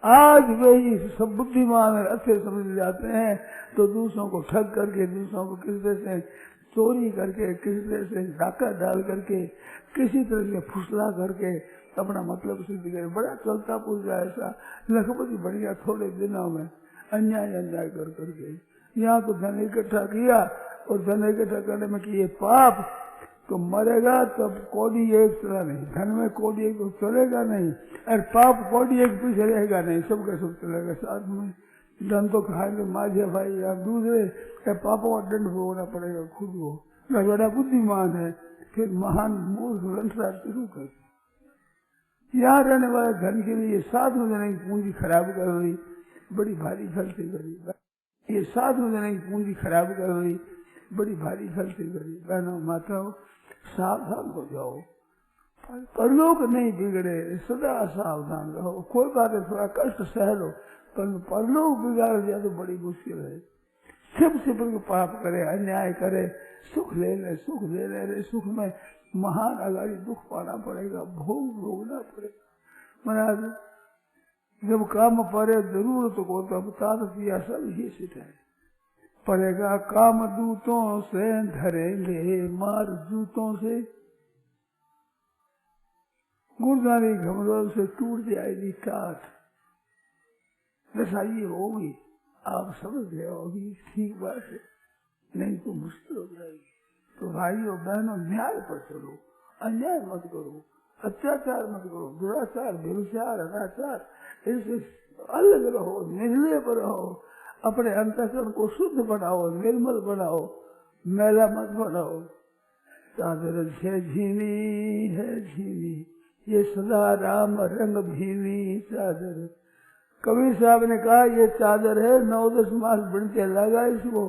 आज वही सब बुद्धिमान अच्छे समझ जाते हैं तो दूसरों को ठग करके, दूसरों को किसी तरह से चोरी करके, किसी तरह से डाका डाल करके, किसी तरह से फुसला करके अपना मतलब सिद्ध करे। बड़ा चलता पुलता ऐसा लखपति बन गया थोड़े दिनों में, अन्याय अन्याय कर करके। यहाँ तो धन इकट्ठा किया और धन इकट्ठा करने में किए पाप, तो मरेगा तब कोड़ी एक चला नहीं, धन में कोड़ी एक तो चलेगा नहीं, और पाप कोड़ी एक भी चलेगा नहीं, सबका सब चलेगा साथ में। धन तो खाएंगे माझे भाई या दूसरे, पापों का दंड भोगना पड़ेगा खुद को। बड़ा बुद्धिमान है फिर महान मूर्ख लंसरा शुरू कर। यहाँ रहने वाले धन के लिए साथ में देने की पूंजी खराब कर रही, बड़ी भारी गलती करी। ये साथ में देने की पूंजी खराब कर रही, बड़ी भारी गलती करी। बहनों माताओं सावधान हो जाओ, परलोक नहीं बिगड़े, सदा सावधान रहो। कोई बात है थोड़ा कष्ट सह लो, पर परलोक बिगाड़ दिया तो बड़ी मुश्किल है। सिर्फ सिर्फ पाप करे, अन्याय करे, सुख ले ले, सुख ले ले, सुख में महान अगाड़ी दुख पाना पड़ेगा, भोग भोगना पड़ेगा। महाराज जब काम पड़े जरूरत को तब तात किया सब ही सिट है पड़ेगा। काम दूतों से धरेंगे मार जूतों से, गुरदारी घमरों से टूट जाएगी टाट। दशा ये होगी, आप समझ गए होगी, ठीक बात है, नहीं तो मुश्किल हो जाएगी। तो भाइयों बहनों न्याय पर चलो, अन्याय मत करो, अत्याचार मत करो, दुराचार व्यभिचार अनाचार इससे अलग रहो, निर्णय पर रहो। अपने अंतःकरण को शुद्ध बनाओ, निर्मल बनाओ, मैला मत बनाओ। चादर है झीनी है झीनी, ये सदा राम रंग भीनी चादर। कबीर साहब ने कहा ये चादर है 9-10 मास बनते लगा इसको,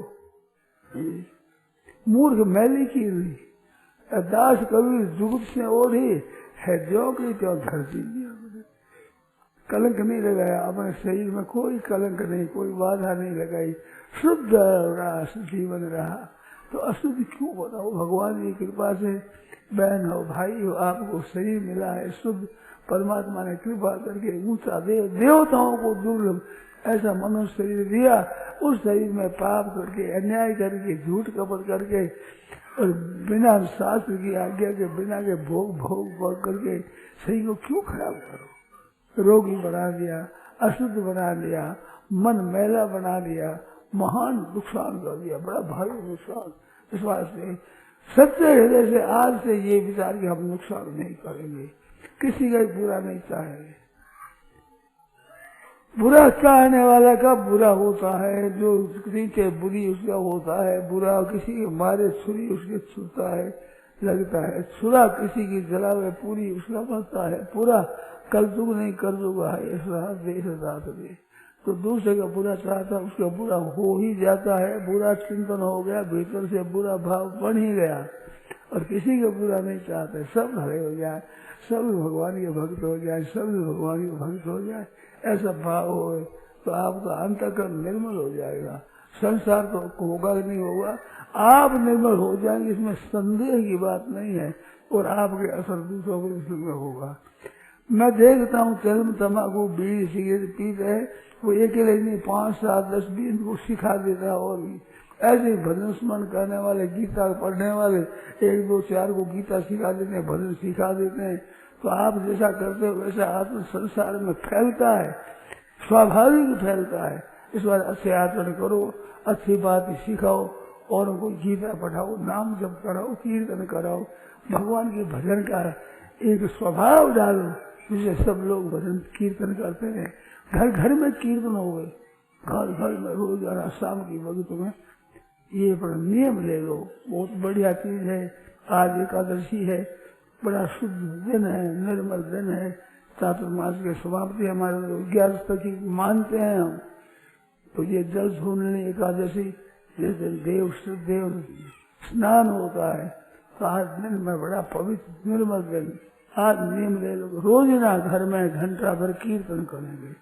मूर्ख मैली की हुई। दास कबीर जुगत से ओढ़ी है जो की त्यों धरती दिया। कलंक नहीं लगाया अपने शरीर में, कोई कलंक नहीं, कोई बाधा नहीं लगाई, शुद्ध रहा, जीवन रहा। तो अशुद्ध क्यों बनाओ? भगवान की कृपा से बहन हो भाई हो, आपको शरीर मिला है शुद्ध, परमात्मा ने कृपा करके ऊंचा देवताओं को दुर्लभ ऐसा मनुष्य शरीर दिया। उस शरीर में पाप करके, अन्याय करके, झूठ कपट करके और बिना शास्त्र की आज्ञा के, बिना के भोग करके शरीर को क्यों खराब करो? रोगी बना दिया, अशुद्ध बना दिया, मन मैला बना दिया, महान नुकसान कर दिया, बड़ा भारी नुकसान। इस वास्ते सच्चे हृदय से आज से ये विचार कि हम नुकसान नहीं करेंगे, किसी का बुरा नहीं चाहेंगे। बुरा चाहने वाला का बुरा होता है, जो नीचे बुरी उसका होता है बुरा, किसी के मारे छुरी उसके छूता है लगता है, छुरा किसी की जलावे पूरी उसका बनता है पूरा। कल दुख नहीं कर दूंगा दे, तो दूसरे का बुरा चाहता उसका बुरा हो ही जाता है, बुरा चिंतन हो गया, भीतर से बुरा भाव बन ही गया। और किसी का बुरा नहीं चाहते, सब हरे हो जाए, सब भगवान के भक्त हो जाए, सब भगवान के भक्त हो जाए, ऐसा भाव हो तो आपका अंतःकरण निर्मल हो जाएगा। संसार तो होगा नहीं होगा, आप निर्मल हो जाएंगे, इसमें संदेह की बात नहीं है। और आपके असर दूसरों को इसमें होगा। मैं देखता हूँ चरम तम्बाकू बीड़ी सिगरेट पीते है, वो अकेले नहीं 5, 7, 10, 20 को सिखा देता है और भी ऐसे ही भजन स्मरण करने वाले, गीता पढ़ने वाले 1 2 4 को गीता सिखा देते हैं, भजन सिखा देते हैं। तो आप जैसा करते हो वैसा आत्म संसार में फैलता है, स्वाभाविक फैलता है। इस बार अच्छे आचरण करो, अच्छी बात सिखाओ, औरों को गीता पढ़ाओ, नाम जप कराओ, कीर्तन कराओ, भगवान के भजन का एक स्वभाव डालो जिससे सब लोग भजन कीर्तन करते हैं। घर घर में कीर्तन हो गए, घर घर में रोजाना शाम की वक्त में ये पर नियम ले लो, बहुत बढ़िया चीज है। आज एकादशी है, बड़ा शुद्ध दिन है, निर्मल दिन है, चातुर्मास की समाप्ति हमारे 11 तक की मानते हैं हम। तो ये जल सोलनी एकादशी जिस दिन देव स्नान होता है, तो आज दिन में बड़ा पवित्र निर्मल दिन। आज नियम ले लो, रोज ना घर में घंटा भर कीर्तन करेंगे,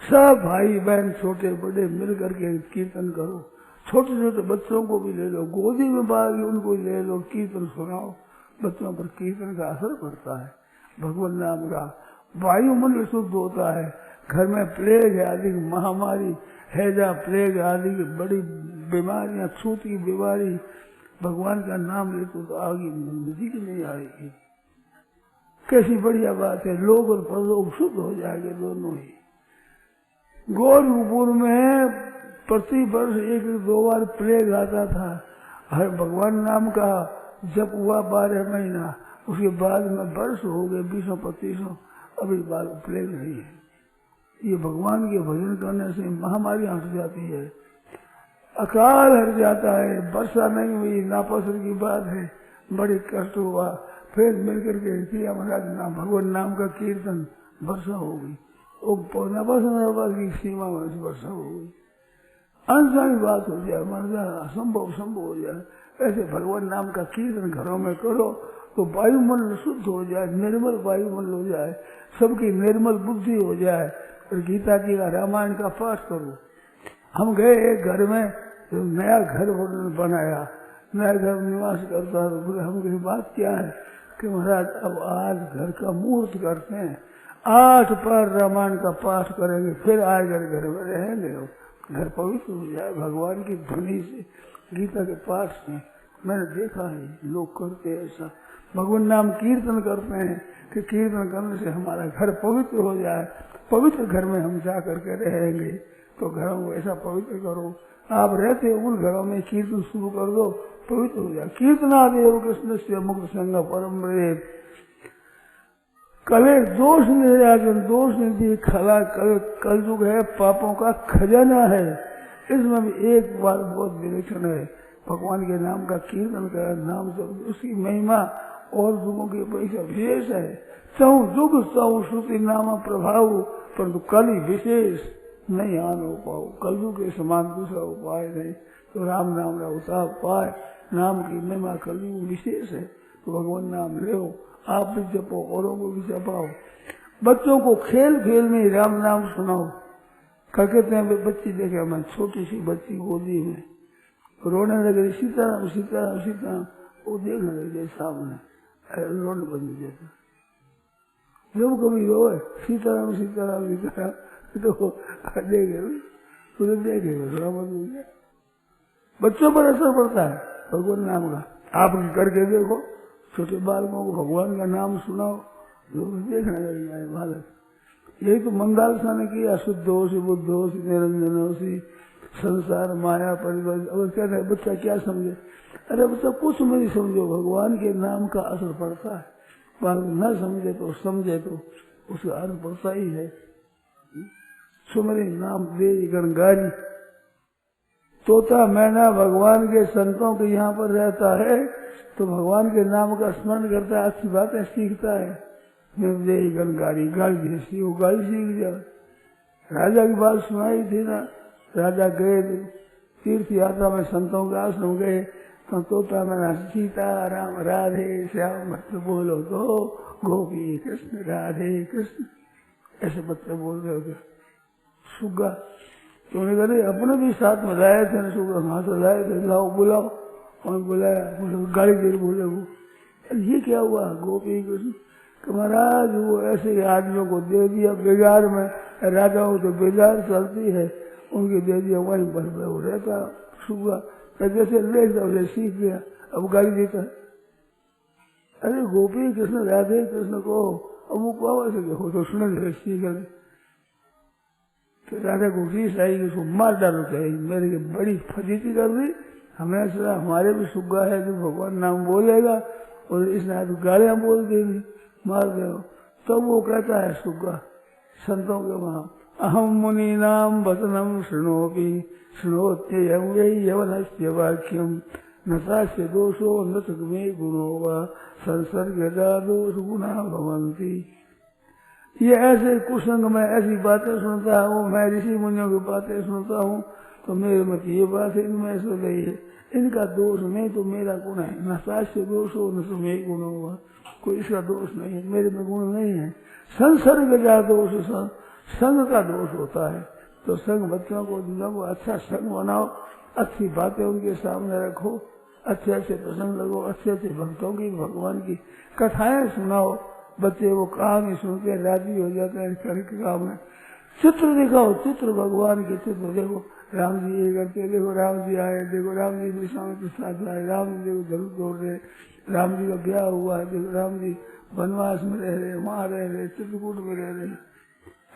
सब भाई बहन छोटे बड़े मिल करके कीर्तन करो। छोटे छोटे बच्चों को भी ले लो, गोदी में बाल उनको ले लो, कीर्तन सुनाओ। बच्चों पर कीर्तन का असर पड़ता है, भगवान नाम का वायुमंडल शुद्ध होता है। घर में प्लेग आदि महामारी, हैजा प्लेग आदि की बड़ी बीमारियां, छूत की बीमारी, भगवान का नाम ले तो आगे नजदीक नहीं आएगी। कैसी बढ़िया बात है, लोग और परलोक शुद्ध हो जाएंगे दोनों ही। गोरखपुर में प्रति वर्ष 1-2 बार प्लेग आता था। हर भगवान नाम का जब हुआ 12 महीना, उसके बाद में वर्ष हो गए 20-25, अभी बार प्लेग नहीं है। ये भगवान के भजन करने से महामारी हट जाती है, अकाल हट जाता है। वर्षा नहीं हुई, नापसंद की बात है, बड़ी कष्ट हुआ, फिर मिलकर के किया महाराज नाम भगवान नाम का कीर्तन, वर्षा हो गई। की सीमा में वर्षा हो गई, अनसानी बात हो जाए, मर जाए, असंभव संभव हो जाए। ऐसे भगवान नाम का कीर्तन घरों में करो तो वायुमंडल शुद्ध हो जाए, निर्मल वायुमंडल हो जाए, सबकी निर्मल बुद्धि हो जाए। और गीता जी का रामायण का पाठ करो। हम गए एक घर में, तो नया घर बनाया, नया घर निवास करता है। बोले हम की बात क्या है कि महाराज अब आज घर का मुहूर्त करते हैं, 8 बार रामायण का पाठ करेंगे, फिर आएगा घर में रहेंगे, घर पवित्र हो जाए भगवान की ध्वनि से, गीता के पाठ से। मैंने देखा है लोग करते हैं ऐसा, भगवान नाम कीर्तन करते हैं कि कीर्तन करने से हमारा घर पवित्र हो जाए, पवित्र घर में हम जा करके रहेंगे। तो घरों को ऐसा पवित्र करो, आप रहते उन घरों में कीर्तन शुरू कर दो, पवित्र हो जाए। कीर्तनादेव कृष्ण से मुक्त संग परम ब्रह्म। कले दोष निराजन, दोष निधि खला, कल युग है, पापों का खजाना है। इसमें भी एक बात बहुत विलक्षण है, भगवान के नाम का कीर्तन कर, नाम से उसकी महिमा और युगों की अपेक्षा विशेष है। चाहू युग चाहू श्रुति नाम प्रभाव, परंतु कल विशेष नहीं आन हो पाओ। कलयुग के समान दूसरा उपाय नहीं, तो राम नाम का उपाय, नाम की महिमा कलयुग विशेष है। तो भगवान नाम लो, आप भी जपो, औरों को भी जपाओ। बच्चों को खेल खेल में राम नाम सुनाओ। कहते हैं बच्ची देखे, मैं छोटी सी बच्ची गोदी में रोने लगे, सीताराम सीताराम सीताराम, वो देखने लगे सामने रोने बंद जैसा। जब कभी रोए सीताराम सीताराम सीताराम, तो देखे उसे देखे थोड़ा बहुत बच्चों पर असर पड़ता है भगवान नाम का। आप करके देखो, छोटे बालकों को भगवान का नाम सुनाओ, लोग देखने लग जाए बालक। यही तो मंदालसा ने किया, शुद्धोषी बुद्धोषी निरंजनोषी संसार माया परिवर्तन। अब कहते हैं बच्चा क्या समझे, अरे बच्चा कुछ नहीं समझो, भगवान के नाम का असर पड़ता है। बालक न समझे तो समझे तो उसका अर्थ पड़ता ही है। सुमरे नाम दे गणगारी, तोता मैना भगवान के संतों के यहाँ पर रहता है, तो भगवान के नाम का स्मरण करता है, अच्छी बातें सीखता है। दे गणगारी, गाली जैसी वो गाली सीख जाए। राजा की बात सुनाई थी ना, राजा गए तीर्थ यात्रा में, संतों के आश्रम गए, तो तोता मैना सीता राम राधे श्याम बच्चे बोलो तो गोपी कृष्ण राधे कृष्ण, ऐसे बच्चे बोल रहे होते। सुगा तो उन्हें कहते अपने भी साथ में लाए थे ना, सुगा वहां से लाए थे, लाओ बुलाओ, और बुलाया, गाड़ी दे बोले वो ये क्या हुआ गोपी कृष्ण, कि महाराज वो ऐसे आदमियों को दे दिया बेजार में, राजाओं तो बेजार चलती है, उनकी दे दिया, वहीं पर वो रहता सुगा जैसे लेखता वैसे सीख गया, अब गाली देता है। अरे गोपी कृष्ण राधे कृष्ण को अमुक आवाज हो तो सुने सीख गए। तो राधा को रीस आई कि उसको मार डालो चाहिए, मेरे की बड़ी फजीती कर दी, हमेशा हमारे भी सुग्गा है जो भगवान नाम बोलेगा और इसने तो गालियां बोल देगी, मार दो। तब वो कहता है सुग्गा संतों के वहां, अहम मुनि नाम वचनम शृणोपि शृणोत्ययं वै यवनस्य वाक्यम नतास्य दोषो न मे गुणो वा संसर्गदा दोष गुणा भवन्ति। ये ऐसे कुसंग में ऐसी बातें सुनता हूँ, मैं ऋषि मुनियों की बातें सुनता हूँ, तो मेरे मत ये बात इनमें से रही है, इनका दोष नहीं तो मेरा गुण है। नतास्य दोषो न मे गुणो वा, कोई इसका दोष नहीं है, मेरे में गुण नहीं है। संसर्गदा दोष, संग का दोष होता है। तो संग बच्चों को अच्छा संग बनाओ, अच्छी बातें उनके सामने रखो, अच्छे अच्छे प्रसंग लगो, अच्छे अच्छे भक्तों की भगवान की कथाएं सुनाओ, बच्चे वो कहानी सुन के राजी हो जाते हैं करके काम है। चित्र दिखाओ, चित्र भगवान के चित्र देखो, राम जी ये करते, देखो राम जी आए, देखो राम जी विश्वामी के साथ आए, राम जी देखो जरूर दौड़ रहे, राम जी का ब्याह हुआ है, देखो राम जी वनवास में रह रहे, वहां रह रहे, चित्रकूट में रह रहे,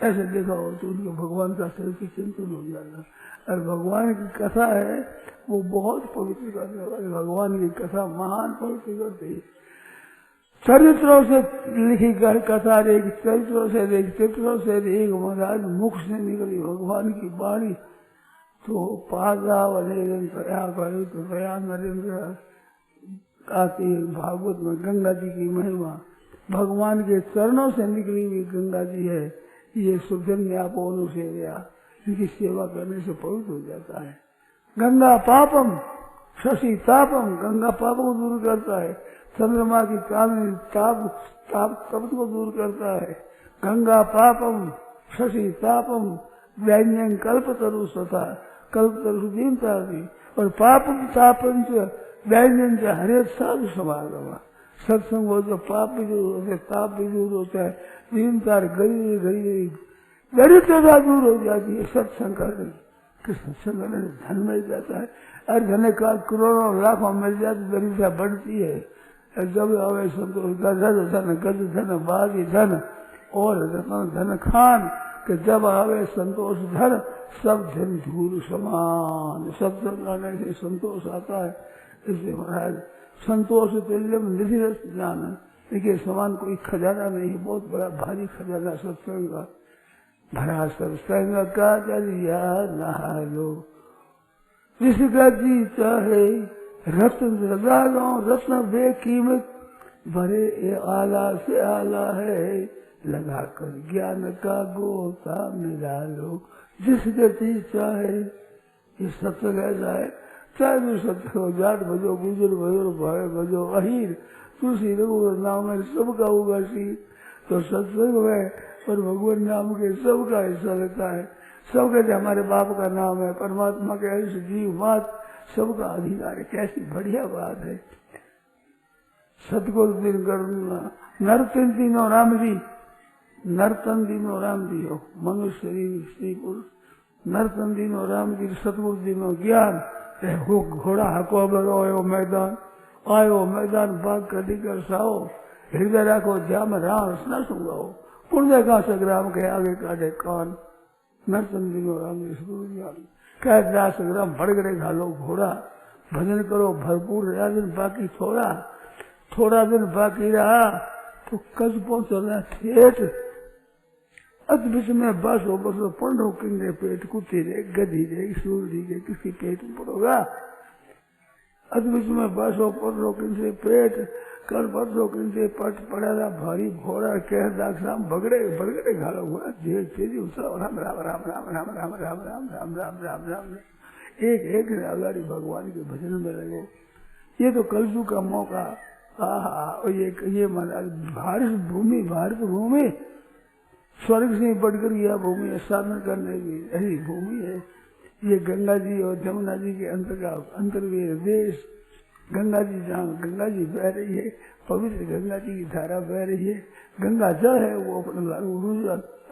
ऐसे दिखाओ तो उनको भगवान का सिर्फ चिंतन हो जाएगा। और भगवान की कथा है वो बहुत पवित्र करने वाली, भगवान की कथा महान पवित्र करती है। चरित्रों से लिखी कथा एक चरित्रों से एक महाराज मुख से निकली भगवान की वाणी, तो पादा नरेंद्र आती है भागवत में। गंगा जी की महिमा, भगवान के चरणों से निकली हुई गंगा जी है, ये सुजन्य आपोनु सेव्या, इनकी सेवा करने से पवित्र हो जाता है। गंगा पापम शशि तापम, गंगा पाप को दूर करता है, चंद्रमा की चांदनी तप्त को दूर करता है। गंगा पापम शशि तापम व्यंजन कल्पतरु सता, कल्पतरु दीनता भी, और पापम तापम व्यंजन से हरे साधु समागम। सत्संग हो तो पाप भी दूर होता है, ताप भी दूर होता है, दीनता दरिद्रता दूर हो जाती है सत्संग करने। सत्संग करने से धन मिल जाता है, और धन का करोड़ों लाखों मिल जाती, दरिद्रता बढ़ती है। जब आवे संतोष धन गज धन बागी धन और धन खान के, जब आवे संतोष धन सब धन धूल समान। सत्संग करने से संतोष आता है। इसलिए महाराज संतोष तुल्यम निधि रस ज्ञान, देखिए समान कोई खजाना नहीं, बहुत बड़ा भारी खजाना सत्संग का। भरा सत्संग का दरिया नहा लो, जिसका जी चाहे रत्न डालो, रत्न बेकीमत भरे ये आला से आला है, लगा कर ज्ञान का गोता मिला लो, जिसका जी चाहे। ये सत्संग ऐसा है, चाहे भी सत्संग हो, जाट बजो, गुजर बजो, भाई बजो, अहीर तुलसी रघुवर नाम है, सबका होगा सी। तो सत्संग में और भगवान नाम के सबका हिस्सा रहता है। सब कहते हमारे बाप का नाम है, परमात्मा के अंश जीव मात सबका अधिकार है। कैसी बढ़िया बात है। सतगुरु दिन करुणा नर्तन दिनो राम जी, नर्तन दिनो राम जी हो, मनुष्य शरीर स्त्री पुरुष, नर्तन दिनो राम जी, सतगुरु दिनो ज्ञान। घोड़ा हको बरो मैदान, आयो मैदान भाग कदी कर साओ, हृदय रखो ध्यान राम न सुगाओ, पुण्य का संग्राम के आगे काटे कान। नर्तन दिनो राम जी सतगुरु ज्ञान, क्या संग्राम भड़गड़े घालो घोड़ा, भजन करो भरपूर, दिन बाकी थोड़ा दिन बाकी रहा तो कद पहुंचना ठेठ। अद्भुत में बसो पंडो किन्ने पेट, कुत्ती रे गधी रे सूरजी के किसी पेट में पड़ोगा। अद्भुत में बसो पंडो किनसे पेट, कल बसो किनसे पट पड़ा भारी घोड़ा, कह दाक्षाम भगड़े घालो हुआ, धीरे धीरे राम राम राम राम राम राम राम राम राम राम राम राम, एक अगाड़ी भगवान के भजन में लगो। ये तो कलयुग का मौका। ये भारत भूमि स्वर्ग से बढ़कर यह भूमि है, साधन करने की ऐसी भूमि है। ये गंगा जी और जमुना जी के अंतर्गत देश। गंगा जी जहाँ गंगा जी बह रही है, पवित्र गंगा जी की धारा बह रही है। गंगा जल है वो अपने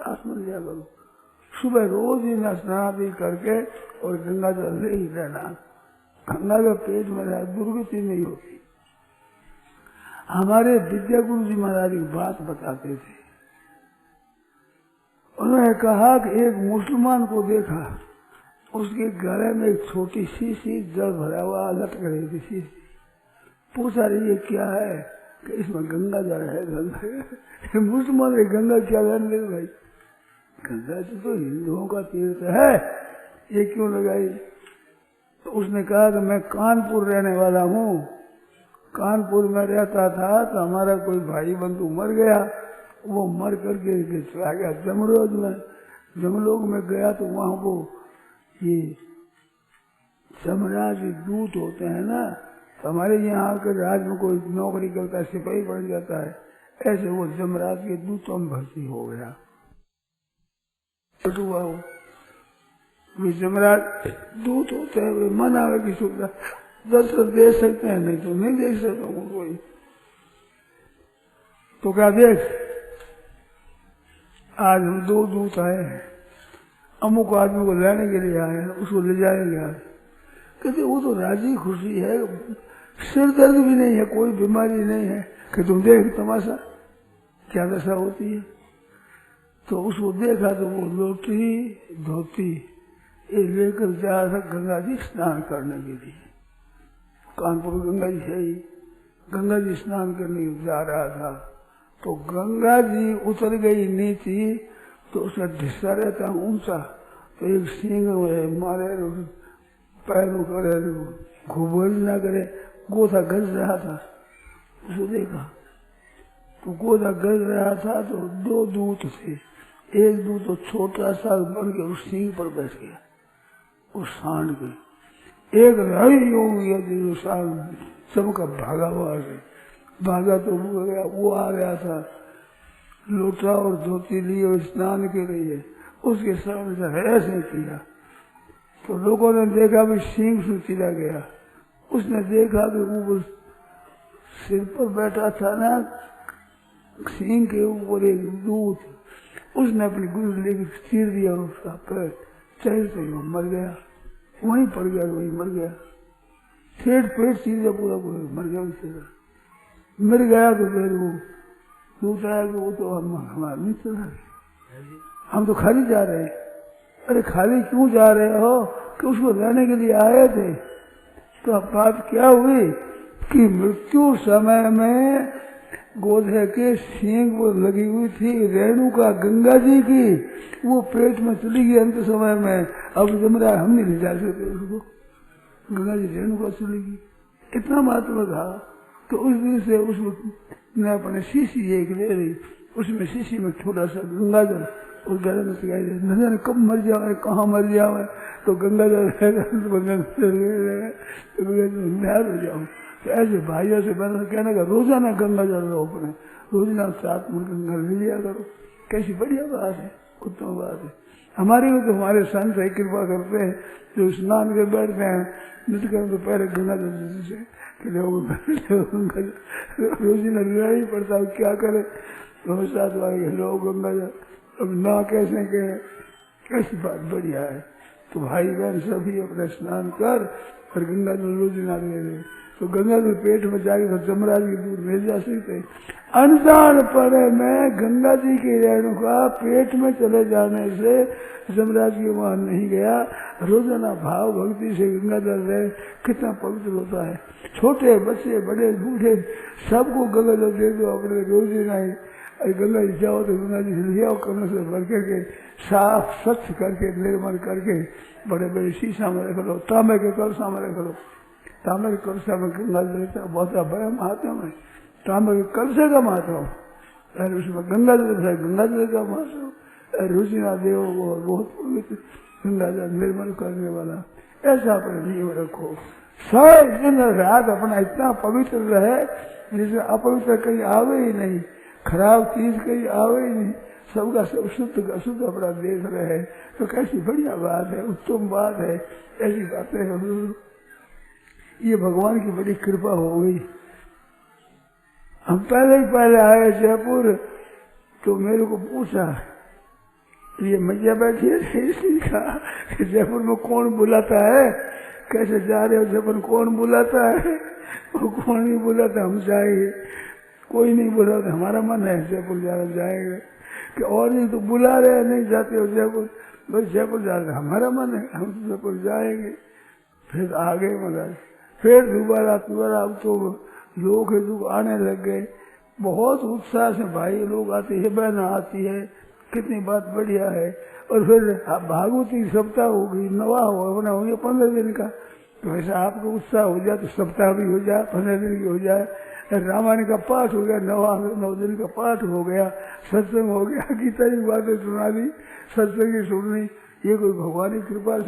आसमान लिया करो, सुबह रोज ही स्नान भी करके और गंगा जल ले ही रहना। गंगा के पेट में रहा दुर्गति नहीं होती। हमारे विद्या गुरु जी महाराज एक बात बताते थे। उन्होंने कहा कि एक मुसलमान को देखा, उसके गले में एक छोटी शीशी जल भरा हुआ लटक रही थी शीशी। पूछा रही ये क्या है? कि इसमें गंगा जल है। गंगा मुसलमान ने गंगा क्या जान ले भाई, गंगा जी तो हिंदुओं का तीर्थ है, ये क्यों लगाई? तो उसने कहा कि मैं कानपुर रहने वाला हूँ, कानपुर में रहता था तो हमारा कोई भाई बंधु मर गया, वो मर करके चला गया जमरोज में, जमलोक में गया तो वहां वो ये जमराज दूत होते हैं ना, तो हमारे यहाँ आकर राज में कोई नौकरी करता है, सिपाही बन जाता है, ऐसे वो जमराज के दूतों में भर्ती हो गया। वे जमराज दूत होते हैं, वे मन आवे की सुविधा दर्शन दे सकते हैं, नहीं तो नहीं देख सकता हूँ कोई। तो क्या देख, आज हम 2 दूत आए हैं, अमुक आदमी को लेने के लिए आए हैं, उसको ले जाएंगे आज। कहते वो तो राजी खुशी है, सिर दर्द भी नहीं है, कोई बीमारी नहीं है, कि तुम देख तमाशा क्या दशा होती है। तो उसको देखा तो वो लोटी धोती ये लेकर जा रहा गंगा जी स्नान करने के लिए। कानपुर गंगा जी है ही, गंगा जी स्नान करने जा रहा था तो गंगा जी उतर गई नीचे, तो उसका ढिस्सा रहता ऊंचा, तो एक सींग मारे पैरों करे घुबड़ न करे, गोथा गज रहा था। उसको देखा तो गोथा गज रहा था, तो 2 दूत थे, एक दूत तो छोटा सा बन के उस सींग पर बैठ गया, उस सांड के, एक रही हो गया सांड सबका भागा हुआ है, भागा तो वो गया, वो आ गया था लोटा और धोती लिए और स्नान के लिए, उसके सामने से ऐसे किया तो लोगों ने देखा भी सींग से चिरा गया। उसने देखा कि वो सिर पर बैठा था ना, सींग के ऊपर एक दूत, उसने अपनी गुरु लेकर चीर दिया और उसका पैर चलते ही वो मर गया, वहीं पड़ गया, वहीं मर गया, ठेठ पेट चीर पूरा पूरा मर गया। मर गया तो फिर वो दूत आया कि वो तो हमारा नहीं चला, हम तो खाली जा रहे हैं। अरे खाली क्यों जा रहे हो? कि उसको लेने के लिए आए थे। तो अब बात क्या हुई कि मृत्यु समय में गोधे के सींग वो लगी हुई थी रेणुका गंगा जी की, वो पेट में चली गई अंत समय में। अब जमरा हम नहीं ले जा सकते उसको, गंगा जी रेणुका चली गई, इतना महत्व था। तो उस दिन से उसने अपने शीशी एक ले ली, उसमें शीशी में थोड़ा सा गंगा जल उस गले में सिखाई दे, न जाने कब मर जावे, कहाँ मर जावे, तो गंगा जल हो जाऊं। तो ऐसे भाइयों से बना कहने का रोजाना गंगा जल लो, अपने रोजाना 7 मन गंगा ले लिया करो, कैसी बढ़िया बात है, उत्तम बात है। हमारे को तो हमारे संत है कृपा करते हैं, जो स्नान कर बैठते हैं नित्य करें तो पहले गंगा जल से रोजाना लेना ही पड़ता है, क्या करे। रोज 7 वाले लोग गंगा जल, अब ना कैसे कहे, कैसी बात बढ़िया है। तो भाई बहन सभी अपना स्नान कर और गंगा जल रोजाना ले ले, तो गंगा जल पेट में जाके तो जमराज की दूर ले जा सकते। अनजान पड़े में गंगा जी की रेणुका पेट में चले जाने से जमराज के वहां नहीं गया। रोजाना भाव भक्ति से गंगा जल रहे, कितना पवित्र होता है। छोटे बच्चे बड़े बूढ़े सबको गंगा जल दे दो अपने रोजाना ही। गंगा जी जाओ तो गंगा जी ले आओ, कमरे से भर करके साफ स्वच्छ करके निर्मल करके बड़े बड़े शीशा में रख लो, तांबे के कलशा में रख लो। तांबे के कलशा में गंगा जल बहुत बड़ा महात्म है, तांबे के कलशे का महत्व, उसमें गंगा जल है, गंगा जल का महत्व। रुचिना देव वो बहुत पवित्र गंगा जल निर्मल करने वाला, ऐसा अपने नियम रखो। 100 दिन रात अपना इतना पवित्र रहे जिसमें अपवित्र कहीं आवे ही नहीं, खराब चीज कहीं आवे ही नहीं, सबका सब शुद्ध अशुद्ध अपना देख रहे, तो कैसी बढ़िया बात है, उत्तम बात है। ऐसी बातें हैं, ये भगवान की बड़ी कृपा हो गई। हम पहले आए जयपुर, तो मेरे को पूछा ये मैया बैठी है, इसने कहा जयपुर में कौन बुलाता है? कैसे जा रहे हो जयपुर? कौन बुलाता है? वो कौन नहीं बुलाता, हम जाएंगे। कोई नहीं बुलाता, हमारा मन है जयपुर जाना, जाएंगे। कि और नहीं तो बुला रहे नहीं जाते हो जयपुर, बस जयपुर जा रहे, हमारा मन है, हम जयपुर जाएंगे। फिर आगे मगर फिर दोबारा अब तो लोग आने लग गए, बहुत उत्साह से भाई लोग आते हैं, बहन आती है, कितनी बात बढ़िया है। और फिर भागवती सप्ताह होगी, नवा होना होंगे 15 दिन का, तो ऐसा आपको उत्साह हो जाए तो सप्ताह भी हो जाए, 15 दिन की हो जाए। रामायण का पाठ हो गया, 9 दिन का पाठ हो गया, सत्संग हो गया, गीता की बातें सुना दी, सत्संग की सुननी, ये कोई भगवान की कृपा से